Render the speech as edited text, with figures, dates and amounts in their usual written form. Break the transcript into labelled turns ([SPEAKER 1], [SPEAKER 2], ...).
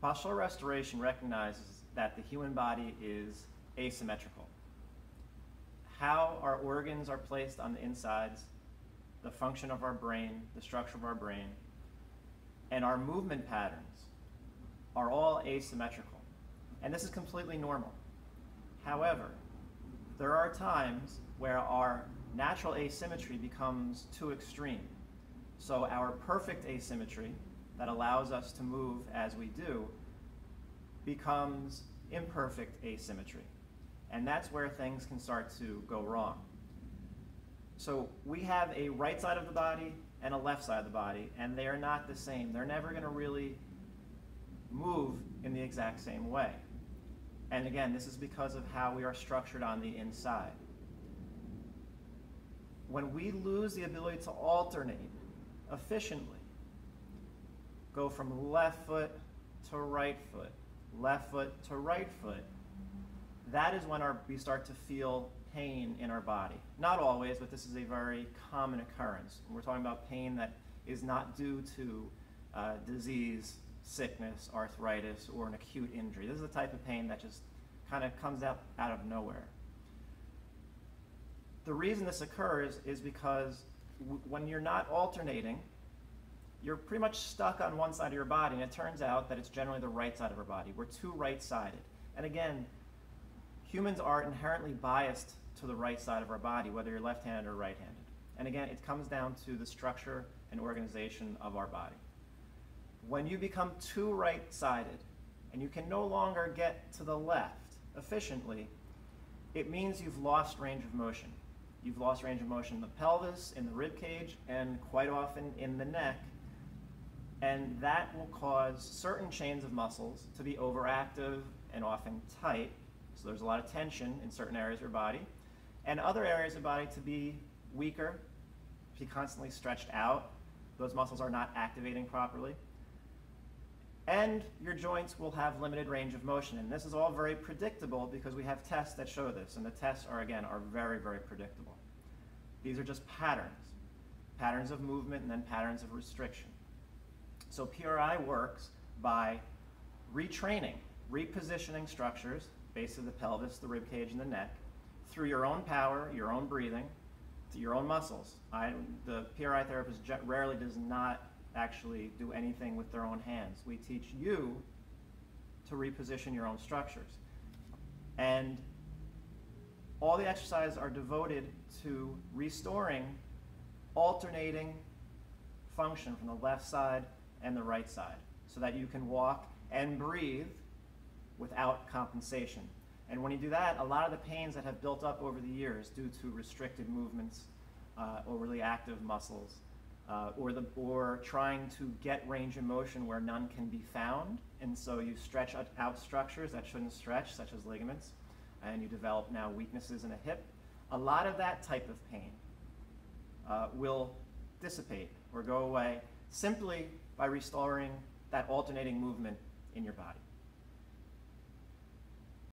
[SPEAKER 1] Postural restoration recognizes that the human body is asymmetrical. How our organs are placed on the insides, the function of our brain, the structure of our brain, and our movement patterns are all asymmetrical. And this is completely normal. However, there are times where our natural asymmetry becomes too extreme. So our perfect asymmetry that allows us to move as we do becomes imperfect asymmetry. And that's where things can start to go wrong. So we have a right side of the body and a left side of the body, and they are not the same. They're never going to really move in the exact same way. And again, this is because of how we are structured on the inside. When we lose the ability to alternate efficiently, go from left foot to right foot, left foot to right foot, that is when we start to feel pain in our body. Not always, but this is a very common occurrence. We're talking about pain that is not due to disease, sickness, arthritis, or an acute injury. This is the type of pain that just kind of comes out of nowhere. The reason this occurs is because when you're not alternating, you're pretty much stuck on one side of your body, and it turns out that it's generally the right side of our body. We're too right-sided. And again, humans are inherently biased to the right side of our body, whether you're left-handed or right-handed. And again, it comes down to the structure and organization of our body. When you become too right-sided and you can no longer get to the left efficiently, it means you've lost range of motion. You've lost range of motion in the pelvis, in the rib cage, and quite often in the neck. And that will cause certain chains of muscles to be overactive and often tight. So there's a lot of tension in certain areas of your body. And other areas of the body to be weaker, to be constantly stretched out. Those muscles are not activating properly. And your joints will have limited range of motion. And this is all very predictable because we have tests that show this. And the tests are, again, very, very predictable. These are just patterns. Patterns of movement and then patterns of restriction. So PRI works by retraining, repositioning structures, base of the pelvis, the rib cage, and the neck, through your own power, your own breathing, to your own muscles. The PRI therapist rarely does not actually do anything with their own hands. We teach you to reposition your own structures. And all the exercises are devoted to restoring alternating function from the left side and the right side so that you can walk and breathe without compensation. And when you do that, a lot of the pains that have built up over the years due to restricted movements, overly active muscles, or trying to get range of motion where none can be found, and so you stretch out structures that shouldn't stretch, such as ligaments, and you develop now weaknesses in a hip, a lot of that type of pain will dissipate or go away simply by restoring that alternating movement in your body.